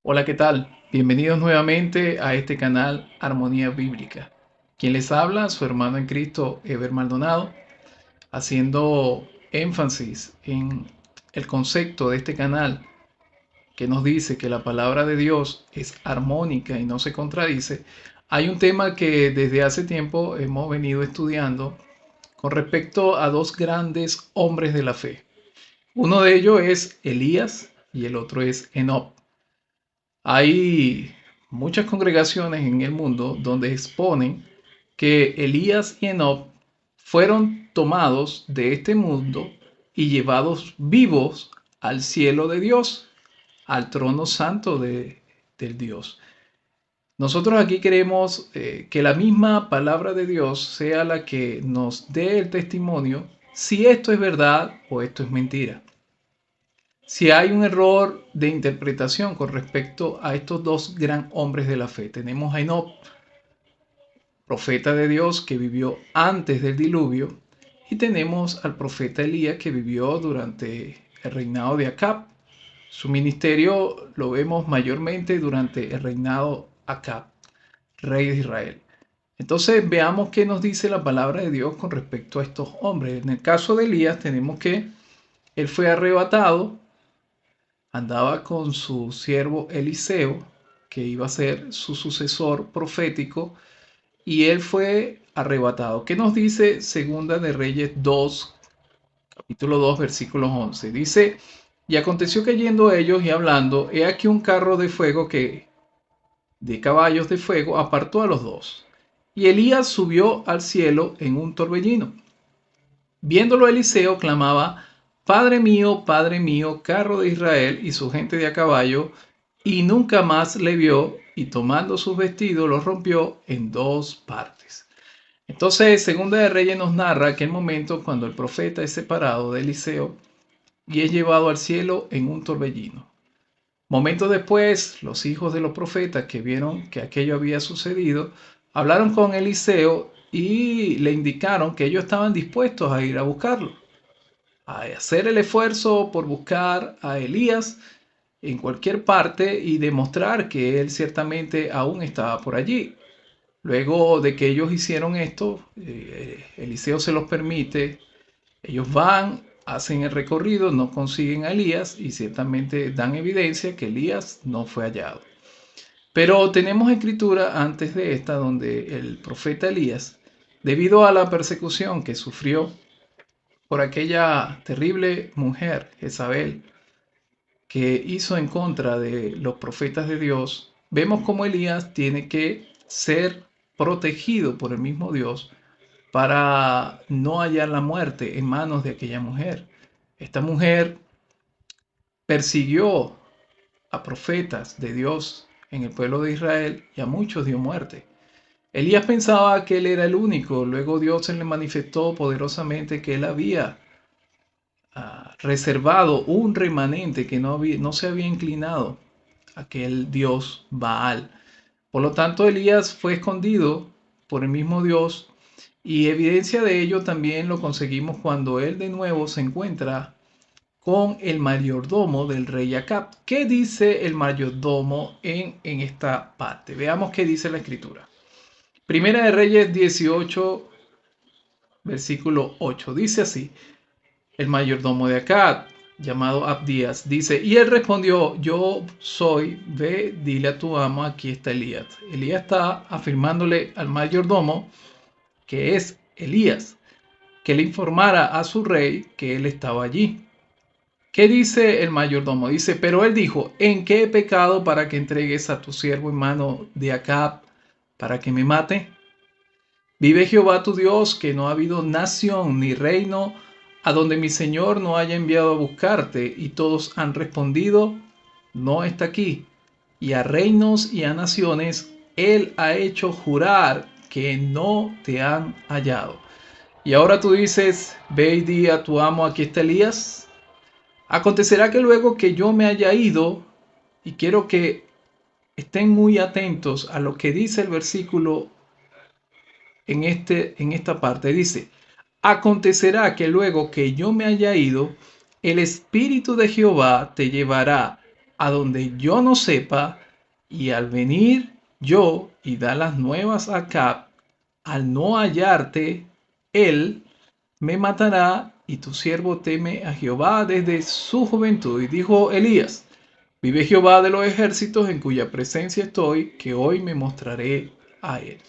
Hola, ¿qué tal? Bienvenidos nuevamente a este canal Armonía Bíblica. Quien les habla, su hermano en Cristo, Eber Maldonado, haciendo énfasis en el concepto de este canal que nos dice que la palabra de Dios es armónica y no se contradice. Hay un tema que desde hace tiempo hemos venido estudiando con respecto a dos grandes hombres de la fe. Uno de ellos es Elías y el otro es Enoc. Hay muchas congregaciones en el mundo donde exponen que Elías y Enoc fueron tomados de este mundo y llevados vivos al cielo de Dios, al trono santo del Dios. Nosotros aquí queremos que la misma palabra de Dios sea la que nos dé el testimonio si esto es verdad o esto es mentira. Si hay un error de interpretación con respecto a estos dos gran hombres de la fe, tenemos a Enoc, profeta de Dios que vivió antes del diluvio, y tenemos al profeta Elías que vivió durante el reinado de Acab. Su ministerio lo vemos mayormente durante el reinado Acab, rey de Israel. Entonces veamos qué nos dice la palabra de Dios con respecto a estos hombres. En el caso de Elías tenemos que él fue arrebatado, andaba con su siervo Eliseo, que iba a ser su sucesor profético, y él fue arrebatado. ¿Qué nos dice Segunda de Reyes 2, capítulo 2, versículos 11? Dice, y aconteció que yendo ellos y hablando, he aquí un carro de fuego que de caballos de fuego apartó a los dos. Y Elías subió al cielo en un torbellino. Viéndolo Eliseo clamaba, Padre mío, carro de Israel y su gente de a caballo, y nunca más le vio, y tomando sus vestidos los rompió en dos partes. Entonces, Segunda de Reyes nos narra aquel momento cuando el profeta es separado de Eliseo y es llevado al cielo en un torbellino. Momentos después, los hijos de los profetas que vieron que aquello había sucedido, hablaron con Eliseo y le indicaron que ellos estaban dispuestos a ir a buscarlo, a hacer el esfuerzo por buscar a Elías en cualquier parte y demostrar que él ciertamente aún estaba por allí. Luego de que ellos hicieron esto, Eliseo se los permite, ellos van, hacen el recorrido, no consiguen a Elías y ciertamente dan evidencia que Elías no fue hallado. Pero tenemos escritura antes de esta donde el profeta Elías, debido a la persecución que sufrió por aquella terrible mujer, Jezabel, que hizo en contra de los profetas de Dios, vemos cómo Elías tiene que ser protegido por el mismo Dios para no hallar la muerte en manos de aquella mujer. Esta mujer persiguió a profetas de Dios en el pueblo de Israel y a muchos dio muerte. Elías pensaba que él era el único, luego Dios se le manifestó poderosamente que él había reservado un remanente que no se había inclinado a aquel Dios Baal. Por lo tanto, Elías fue escondido por el mismo Dios y evidencia de ello también lo conseguimos cuando él de nuevo se encuentra con el mayordomo del rey Acab. ¿Qué dice el mayordomo en esta parte? Veamos qué dice la escritura. Primera de Reyes 18, versículo 8. Dice así, el mayordomo de Acab, llamado Abdías, dice, y él respondió, yo soy, ve, dile a tu amo, aquí está Elías. Elías está afirmándole al mayordomo, que es Elías, que le informara a su rey que él estaba allí. ¿Qué dice el mayordomo? Dice, pero él dijo, ¿en qué he pecado para que entregues a tu siervo en mano de Acab para que me mate? Vive Jehová tu Dios, que no ha habido nación ni reino a donde mi Señor no haya enviado a buscarte. Y todos han respondido, no está aquí. Y a reinos y a naciones él ha hecho jurar que no te han hallado. Y ahora tú dices, ve y di a tu amo, aquí está Elías. Acontecerá que luego que yo me haya ido, y quiero que estén muy atentos a lo que dice el versículo en esta parte, dice, acontecerá que luego que yo me haya ido, el Espíritu de Jehová te llevará a donde yo no sepa, y al venir yo y dar las nuevas a Acab, al no hallarte, él me matará, y tu siervo teme a Jehová desde su juventud. Y dijo Elías: vive Jehová de los ejércitos, en cuya presencia estoy, que hoy me mostraré a él.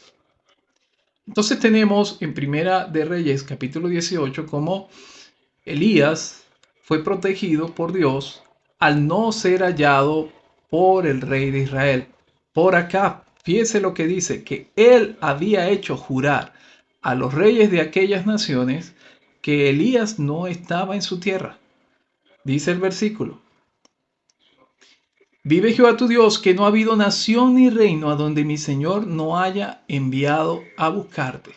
Entonces tenemos en Primera de Reyes capítulo 18 cómo Elías fue protegido por Dios al no ser hallado por el rey de Israel, por Acab. Fíjese lo que dice, que él había hecho jurar a los reyes de aquellas naciones que Elías no estaba en su tierra. Dice el versículo: vive Jehová tu Dios, que no ha habido nación ni reino a donde mi Señor no haya enviado a buscarte.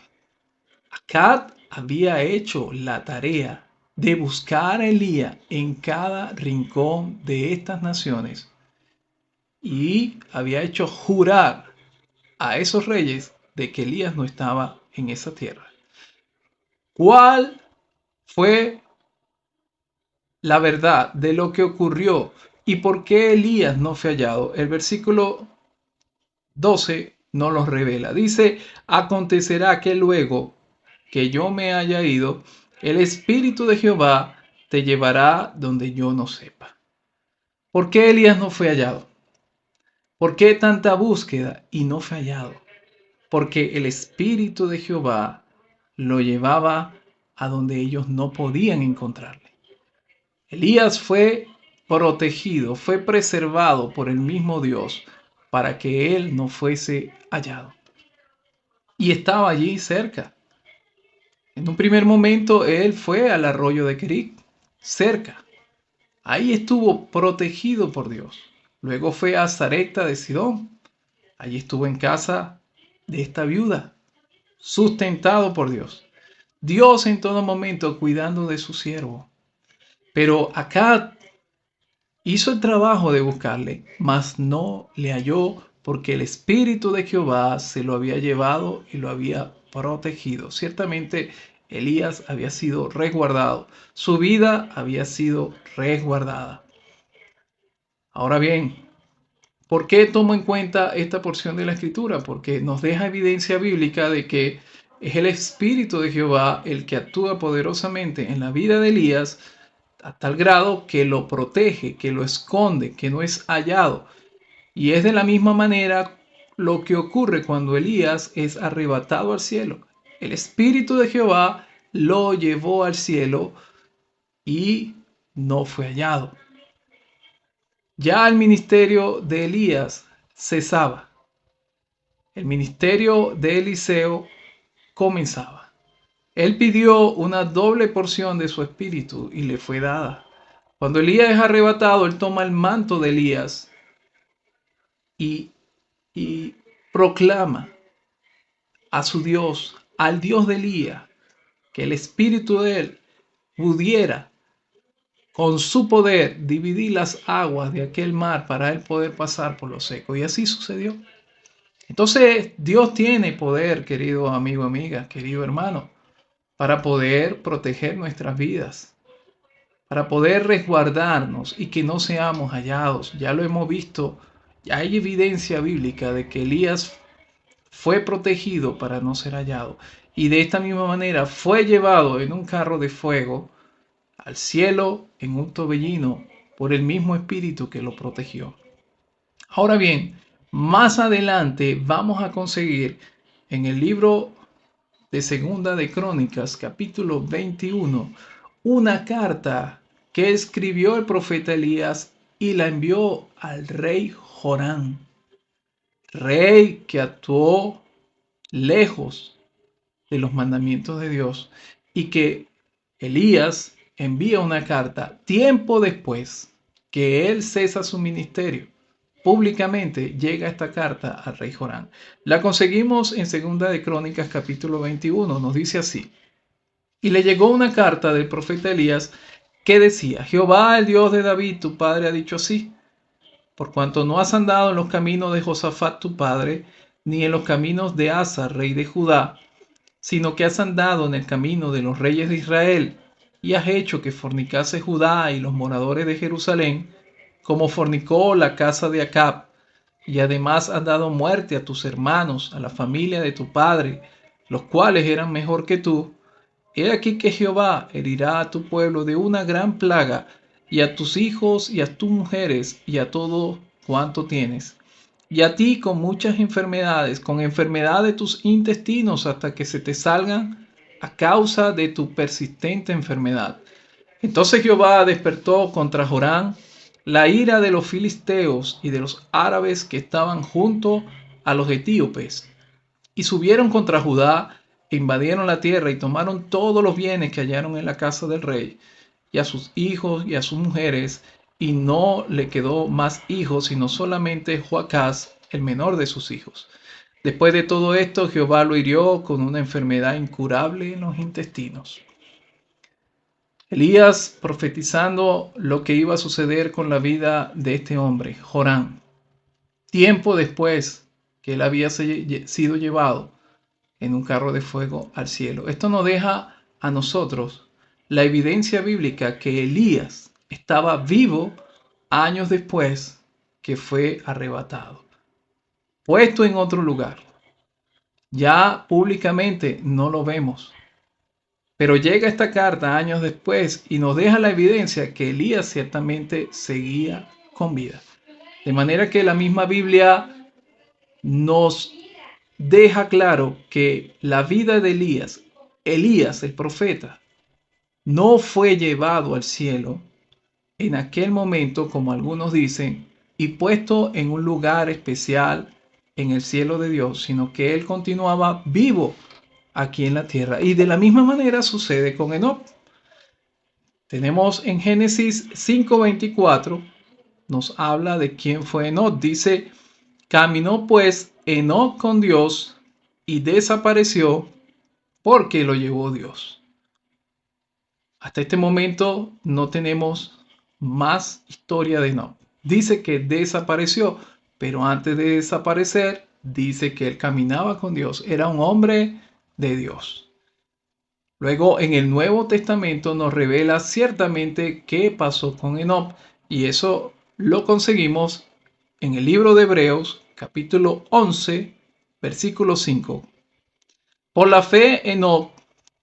Acab había hecho la tarea de buscar a Elías en cada rincón de estas naciones y había hecho jurar a esos reyes de que Elías no estaba en esa tierra. ¿Cuál fue la verdad de lo que ocurrió y por qué Elías no fue hallado? El versículo 12 nos lo revela. Dice: acontecerá que luego que yo me haya ido, el Espíritu de Jehová te llevará donde yo no sepa. ¿Por qué Elías no fue hallado? ¿Por qué tanta búsqueda y no fue hallado? Porque el Espíritu de Jehová lo llevaba a donde ellos no podían encontrarle. Elías fue protegido, fue preservado por el mismo Dios para que él no fuese hallado. Y estaba allí cerca. En un primer momento él fue al arroyo de Kerit, cerca. Ahí estuvo protegido por Dios. Luego fue a Sarepta de Sidón. Allí estuvo en casa de esta viuda, sustentado por Dios. Dios en todo momento cuidando de su siervo. Pero acá hizo el trabajo de buscarle, mas no le halló, porque el Espíritu de Jehová se lo había llevado y lo había protegido. Ciertamente Elías había sido resguardado, su vida había sido resguardada. Ahora bien, ¿por qué tomo en cuenta esta porción de la Escritura? Porque nos deja evidencia bíblica de que es el Espíritu de Jehová el que actúa poderosamente en la vida de Elías, a tal grado que lo protege, que lo esconde, que no es hallado. Y es de la misma manera lo que ocurre cuando Elías es arrebatado al cielo. El Espíritu de Jehová lo llevó al cielo y no fue hallado. Ya el ministerio de Elías cesaba. El ministerio de Eliseo comenzaba. Él pidió una doble porción de su espíritu y le fue dada. Cuando Elías es arrebatado, él toma el manto de Elías y, y proclama a su Dios, al Dios de Elías, que el espíritu de él pudiera con su poder dividir las aguas de aquel mar para él poder pasar por lo seco. Y así sucedió. Entonces, Dios tiene poder, querido amigo, amiga, querido hermano, para poder proteger nuestras vidas, para poder resguardarnos y que no seamos hallados. Ya lo hemos visto, ya hay evidencia bíblica de que Elías fue protegido para no ser hallado. Y de esta misma manera fue llevado en un carro de fuego al cielo en un torbellino por el mismo espíritu que lo protegió. Ahora bien, más adelante vamos a conseguir en el libro de Segunda de Crónicas, capítulo 21, una carta que escribió el profeta Elías y la envió al rey Jorán, rey que actuó lejos de los mandamientos de Dios, y que Elías envía una carta tiempo después que él cesa su ministerio. Públicamente llega esta carta al rey Jorán. La conseguimos en Segunda de Crónicas capítulo 21. Nos dice así: y le llegó una carta del profeta Elías que decía: Jehová, el Dios de David, tu padre, ha dicho así: por cuanto no has andado en los caminos de Josafat tu padre, ni en los caminos de Asa, rey de Judá, sino que has andado en el camino de los reyes de Israel, y has hecho que fornicase Judá y los moradores de Jerusalén, como fornicó la casa de Acab, y además has dado muerte a tus hermanos, a la familia de tu padre, los cuales eran mejor que tú, he aquí que Jehová herirá a tu pueblo de una gran plaga, y a tus hijos y a tus mujeres y a todo cuanto tienes, y a ti con muchas enfermedades, con enfermedad de tus intestinos hasta que se te salgan a causa de tu persistente enfermedad. Entonces Jehová despertó contra Jorán la ira de los filisteos y de los árabes que estaban junto a los etíopes, y subieron contra Judá e invadieron la tierra y tomaron todos los bienes que hallaron en la casa del rey, y a sus hijos y a sus mujeres, y no le quedó más hijos, sino solamente Joacás, el menor de sus hijos. Después de todo esto, Jehová lo hirió con una enfermedad incurable en los intestinos. Elías profetizando lo que iba a suceder con la vida de este hombre, Jorán, tiempo después que él había sido llevado en un carro de fuego al cielo. Esto nos deja a nosotros la evidencia bíblica que Elías estaba vivo años después que fue arrebatado, puesto en otro lugar. Ya públicamente no lo vemos, pero llega esta carta años después y nos deja la evidencia que Elías ciertamente seguía con vida. De manera que la misma Biblia nos deja claro que la vida de Elías el profeta, no fue llevado al cielo en aquel momento, como algunos dicen, y puesto en un lugar especial en el cielo de Dios, sino que él continuaba vivo aquí en la tierra. Y de la misma manera sucede con Enoc. Tenemos en Génesis 5:24, nos habla de quién fue Enoc. Dice, caminó pues Enoc con Dios y desapareció porque lo llevó Dios. Hasta este momento no tenemos más historia de Enoc. Dice que desapareció, pero antes de desaparecer, dice que él caminaba con Dios. Era un hombre de Dios. Luego en el Nuevo Testamento nos revela ciertamente qué pasó con Enoc, y eso lo conseguimos en el libro de Hebreos, capítulo 11, versículo 5. Por la fe Enoc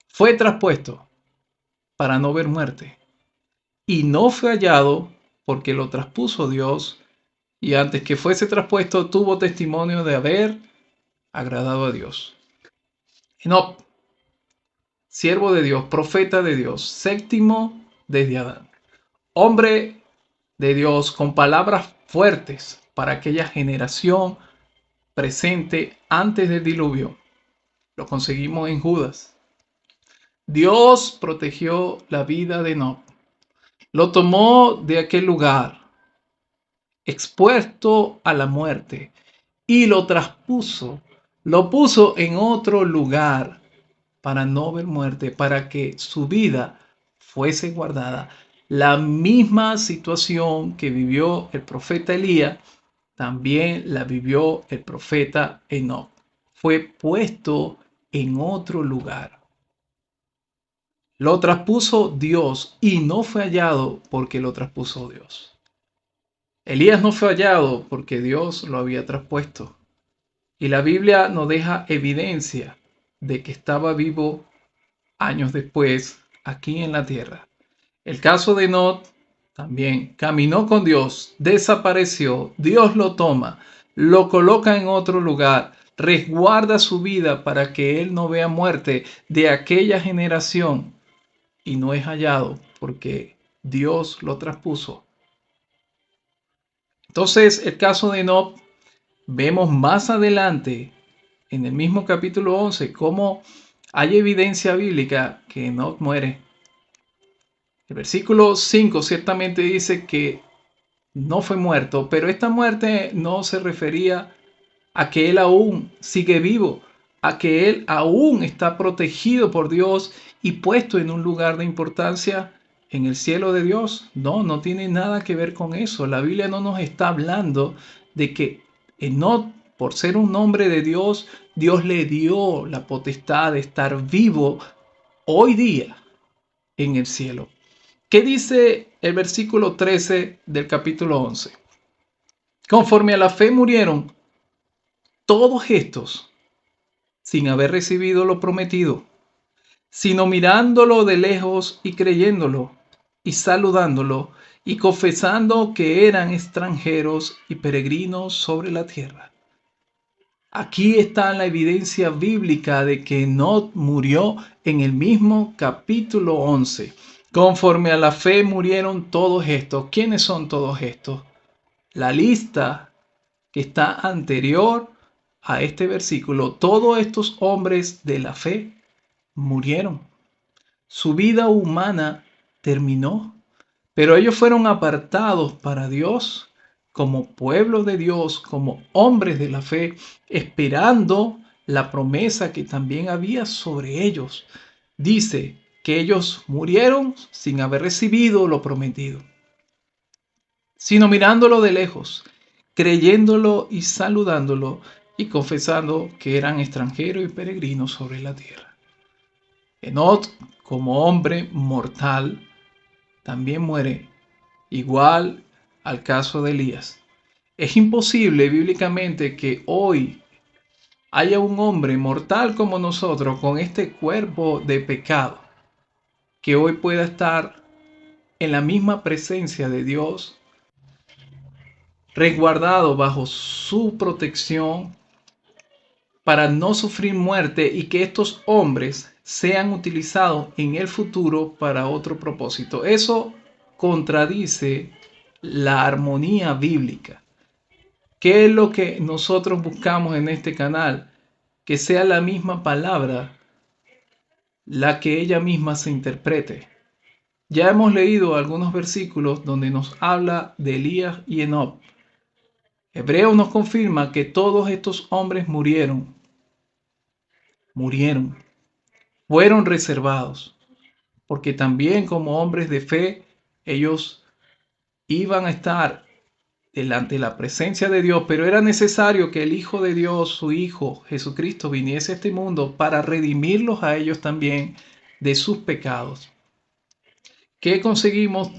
fue traspuesto para no ver muerte, y no fue hallado porque lo traspuso Dios, y antes que fuese traspuesto tuvo testimonio de haber agradado a Dios. Enoc, siervo de Dios, profeta de Dios, séptimo desde Adán, hombre de Dios con palabras fuertes para aquella generación presente antes del diluvio. Lo conseguimos en Judas. Dios protegió la vida de Enoc. Lo tomó de aquel lugar, expuesto a la muerte, y lo traspuso, lo puso en otro lugar para no ver muerte, para que su vida fuese guardada. La misma situación que vivió el profeta Elías, también la vivió el profeta Enoc. Fue puesto en otro lugar. Lo traspuso Dios y no fue hallado porque lo traspuso Dios. Elías no fue hallado porque Dios lo había traspuesto. Y la Biblia nos deja evidencia de que estaba vivo años después aquí en la tierra. El caso de Enoc también caminó con Dios, desapareció, Dios lo toma, lo coloca en otro lugar, resguarda su vida para que él no vea muerte de aquella generación, y no es hallado porque Dios lo traspuso. Entonces, el caso de Enoc, vemos más adelante en el mismo capítulo 11 cómo hay evidencia bíblica que Enoc muere. El versículo 5 ciertamente dice que no fue muerto, pero esta muerte no se refería a que él aún sigue vivo, a que él aún está protegido por Dios y puesto en un lugar de importancia en el cielo de Dios. No, no tiene nada que ver con eso. La Biblia no nos está hablando de que Enoc, por ser un hombre de Dios, Dios le dio la potestad de estar vivo hoy día en el cielo. ¿Qué dice el versículo 13 del capítulo 11? Conforme a la fe murieron todos estos sin haber recibido lo prometido, sino mirándolo de lejos y creyéndolo y saludándolo y confesando que eran extranjeros y peregrinos sobre la tierra. Aquí está la evidencia bíblica de que Enoc murió en el mismo capítulo 11. Conforme a la fe murieron todos estos. ¿Quiénes son todos estos? La lista que está anterior a este versículo. Todos estos hombres de la fe murieron. Su vida humana terminó, pero ellos fueron apartados para Dios como pueblo de Dios, como hombres de la fe, esperando la promesa que también había sobre ellos. Dice que ellos murieron sin haber recibido lo prometido, sino mirándolo de lejos, creyéndolo y saludándolo y confesando que eran extranjeros y peregrinos sobre la tierra. Enoc, como hombre mortal, también muere, igual al caso de Elías. Es imposible bíblicamente que hoy haya un hombre mortal como nosotros con este cuerpo de pecado que hoy pueda estar en la misma presencia de Dios, resguardado bajo su protección para no sufrir muerte y que estos hombres sean utilizados en el futuro para otro propósito. Eso contradice la armonía bíblica. ¿Qué es lo que nosotros buscamos en este canal? Que sea la misma palabra la que ella misma se interprete. Ya hemos leído algunos versículos donde nos habla de Elías y Enoc. Hebreos nos confirma que todos estos hombres murieron, fueron reservados, porque también como hombres de fe, ellos iban a estar delante de la presencia de Dios, pero era necesario que el Hijo de Dios, su Hijo Jesucristo, viniese a este mundo para redimirlos a ellos también de sus pecados. ¿Qué conseguimos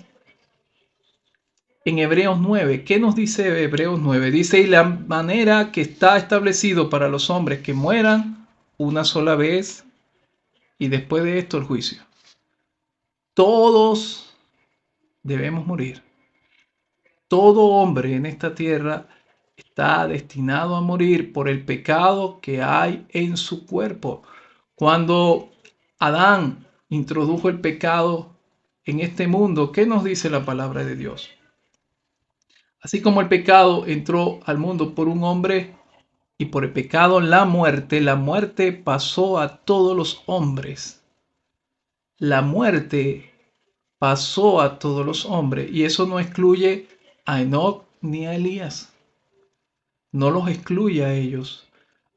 en Hebreos 9? ¿Qué nos dice Hebreos 9? Dice, y la manera que está establecido para los hombres que mueran una sola vez y después de esto el juicio. Todos debemos morir. Todo hombre en esta tierra está destinado a morir por el pecado que hay en su cuerpo. Cuando Adán introdujo el pecado en este mundo, ¿qué nos dice la palabra de Dios? Así como el pecado entró al mundo por un hombre y por el pecado la muerte pasó a todos los hombres. La muerte pasó a todos los hombres y eso no excluye a Enoc ni a Elías. No los excluye a ellos.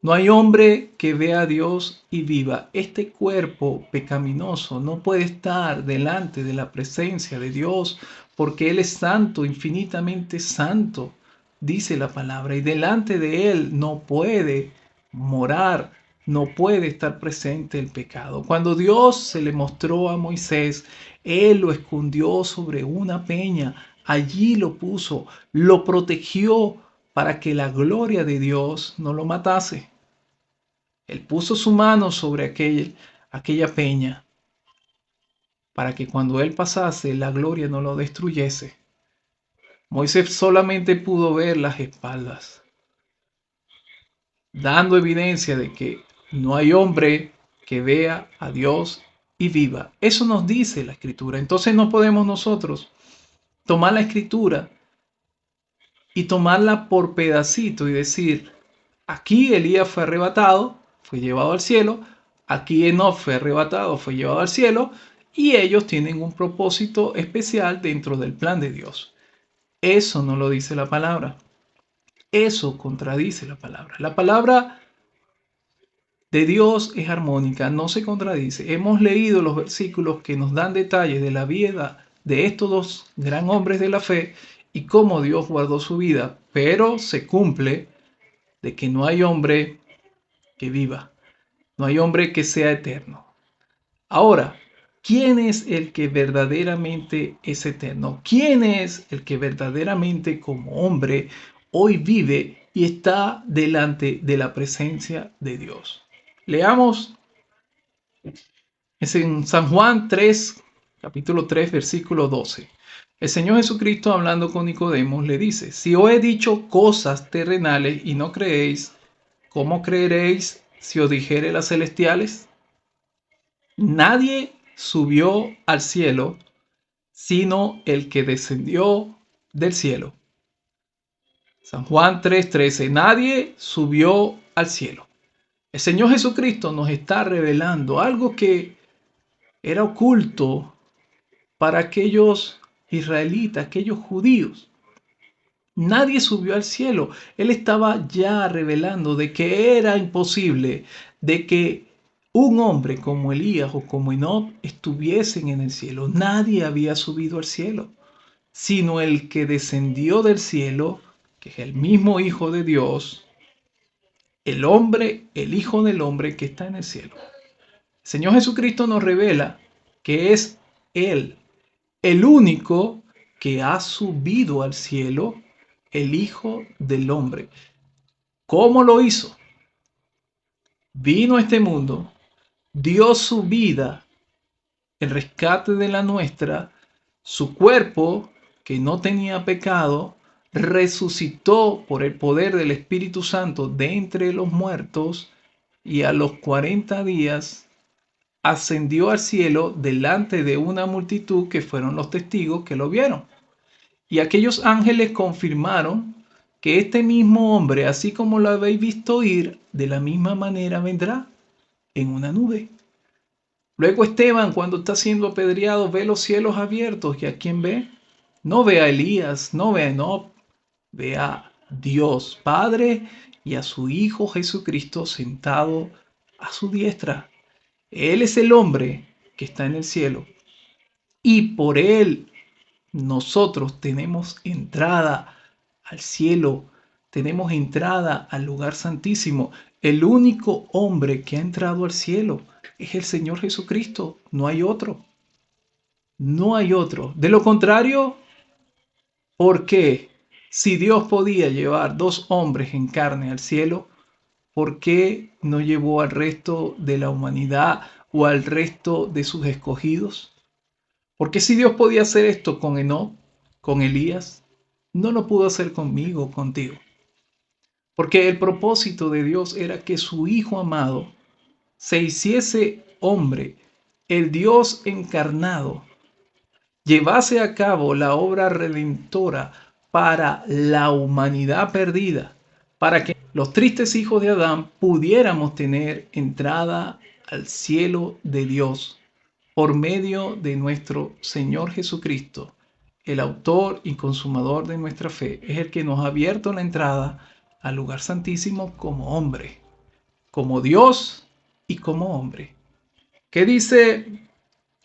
No hay hombre que vea a Dios y viva. Este cuerpo pecaminoso no puede estar delante de la presencia de Dios porque Él es santo, infinitamente santo, dice la palabra, y delante de Él no puede morar, no puede estar presente el pecado. Cuando Dios se le mostró a Moisés, Él lo escondió sobre una peña, allí lo puso, lo protegió para que la gloria de Dios no lo matase. Él puso su mano sobre aquella peña para que cuando él pasase la gloria no lo destruyese. Moisés solamente pudo ver las espaldas, dando evidencia de que no hay hombre que vea a Dios y viva. Eso nos dice la Escritura. Entonces no podemos nosotros tomar la Escritura y tomarla por pedacito y decir, aquí Elías fue arrebatado, fue llevado al cielo, aquí Enoc fue arrebatado, fue llevado al cielo, y ellos tienen un propósito especial dentro del plan de Dios. Eso no lo dice la palabra. Eso contradice la palabra. La palabra de Dios es armónica, no se contradice. Hemos leído los versículos que nos dan detalles de la vida de estos dos gran hombres de la fe y cómo Dios guardó su vida, pero se cumple de que no hay hombre que viva, no hay hombre que sea eterno. Ahora, ¿Quién es el que verdaderamente es eterno? ¿Quién es el que verdaderamente como hombre hoy vive y está delante de la presencia de Dios? Leamos, es en San Juan 3, capítulo 3, versículo 12. El Señor Jesucristo hablando con Nicodemo le dice, si os he dicho cosas terrenales y no creéis, ¿cómo creeréis si os dijere las celestiales? Nadie subió al cielo sino el que descendió del cielo. San Juan 3:13. Nadie subió al cielo. El Señor Jesucristo nos está revelando algo que era oculto para aquellos israelitas, aquellos judíos. Nadie subió al cielo. Él estaba ya revelando de que era imposible de que un hombre como Elías o como Enoc estuviesen en el cielo. Nadie había subido al cielo, sino el que descendió del cielo, que es el mismo Hijo de Dios, el hombre, el Hijo del hombre que está en el cielo. El Señor Jesucristo nos revela que es Él, el único que ha subido al cielo, el Hijo del hombre. ¿Cómo lo hizo? Vino a este mundo, dio su vida, el rescate de la nuestra, su cuerpo, que no tenía pecado, resucitó por el poder del Espíritu Santo de entre los muertos y a los 40 días ascendió al cielo delante de una multitud que fueron los testigos que lo vieron. Y aquellos ángeles confirmaron que este mismo hombre, así como lo habéis visto ir, de la misma manera vendrá en una nube. Luego Esteban, cuando está siendo apedreado, ve los cielos abiertos. ¿Y a quién ve? No ve a Elías, no ve a Enoc, ve a Dios Padre y a su Hijo Jesucristo sentado a su diestra. Él es el hombre que está en el cielo y por él nosotros tenemos entrada al cielo, tenemos entrada al lugar santísimo. El único hombre que ha entrado al cielo es el Señor Jesucristo, no hay otro, no hay otro. De lo contrario, ¿por qué? Si Dios podía llevar dos hombres en carne al cielo, ¿por qué no llevó al resto de la humanidad o al resto de sus escogidos? Porque si Dios podía hacer esto con Enoc, con Elías, no lo pudo hacer conmigo, contigo. Porque el propósito de Dios era que su Hijo amado se hiciese hombre, el Dios encarnado, llevase a cabo la obra redentora para la humanidad perdida, para que los tristes hijos de Adán pudiéramos tener entrada al cielo de Dios por medio de nuestro Señor Jesucristo, el autor y consumador de nuestra fe, es el que nos ha abierto la entrada al lugar santísimo como hombre, como Dios y como hombre. ¿Qué dice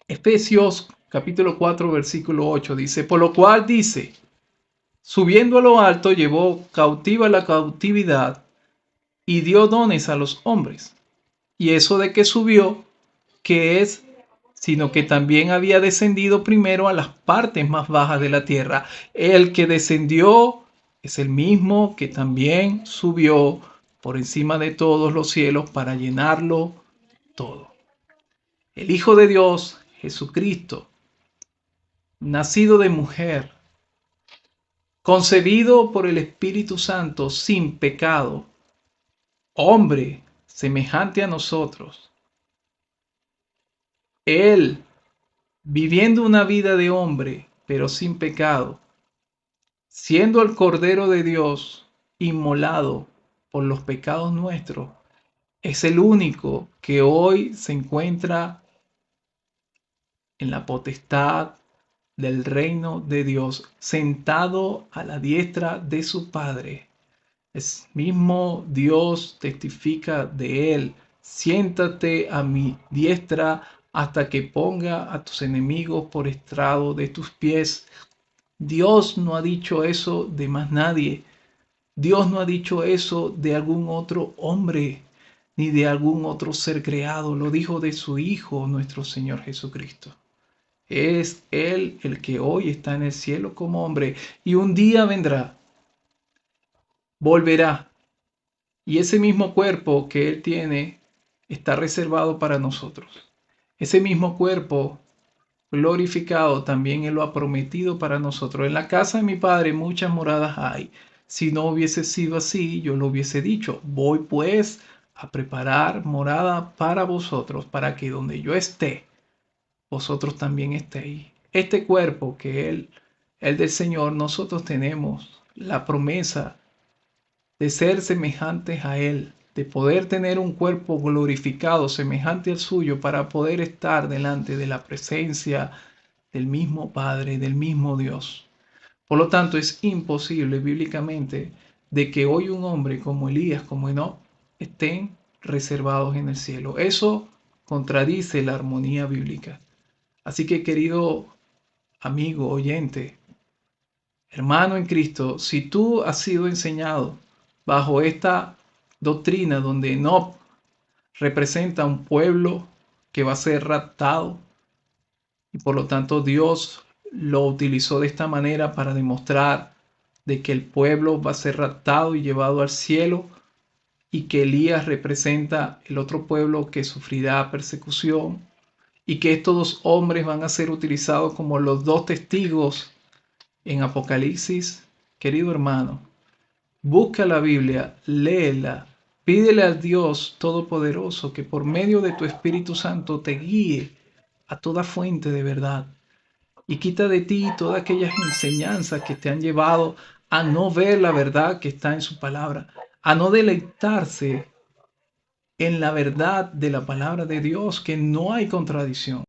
Efesios capítulo 4 versículo 8? Dice, por lo cual dice, subiendo a lo alto llevó cautiva la cautividad y dio dones a los hombres. Y eso de que subió, que es sino que también había descendido primero a las partes más bajas de la tierra. El que descendió es el mismo que también subió por encima de todos los cielos para llenarlo todo. El Hijo de Dios, Jesucristo, nacido de mujer, concebido por el Espíritu Santo sin pecado, hombre semejante a nosotros. Él, viviendo una vida de hombre, pero sin pecado, siendo el Cordero de Dios inmolado por los pecados nuestros, es el único que hoy se encuentra en la potestad del reino de Dios, sentado a la diestra de su Padre. El mismo Dios testifica de él: siéntate a mi diestra hasta que ponga a tus enemigos por estrado de tus pies. Dios no ha dicho eso de más nadie. Dios no ha dicho eso de algún otro hombre. ni de algún otro ser creado, lo dijo de su Hijo, nuestro Señor Jesucristo. Es Él el que hoy está en el cielo como hombre y un día vendrá, volverá. Y ese mismo cuerpo que Él tiene está reservado para nosotros. Ese mismo cuerpo glorificado también Él lo ha prometido para nosotros. En la casa de mi Padre muchas moradas hay. Si no hubiese sido así, yo lo hubiese dicho. Voy pues a preparar morada para vosotros, para que donde yo esté, vosotros también estéis. Este cuerpo que el del Señor, nosotros tenemos la promesa de ser semejantes a Él, de poder tener un cuerpo glorificado semejante al suyo para poder estar delante de la presencia del mismo Padre, del mismo Dios. Por lo tanto, es imposible bíblicamente de que hoy un hombre como Elías, como Enoch, estén reservados en el cielo. Eso contradice la armonía bíblica. Así que, querido amigo, oyente, hermano en Cristo, si tú has sido enseñado bajo esta doctrina donde Enoch representa un pueblo que va a ser raptado y por lo tanto Dios lo utilizó de esta manera para demostrar de que el pueblo va a ser raptado y llevado al cielo y que Elías representa el otro pueblo que sufrirá persecución y que estos dos hombres van a ser utilizados como los dos testigos en Apocalipsis. Querido hermano, busca la Biblia, léela, pídele al Dios Todopoderoso que por medio de tu Espíritu Santo te guíe a toda fuente de verdad y quita de ti todas aquellas enseñanzas que te han llevado a no ver la verdad que está en su palabra, a no deleitarse en la verdad de la palabra de Dios, que no hay contradicción.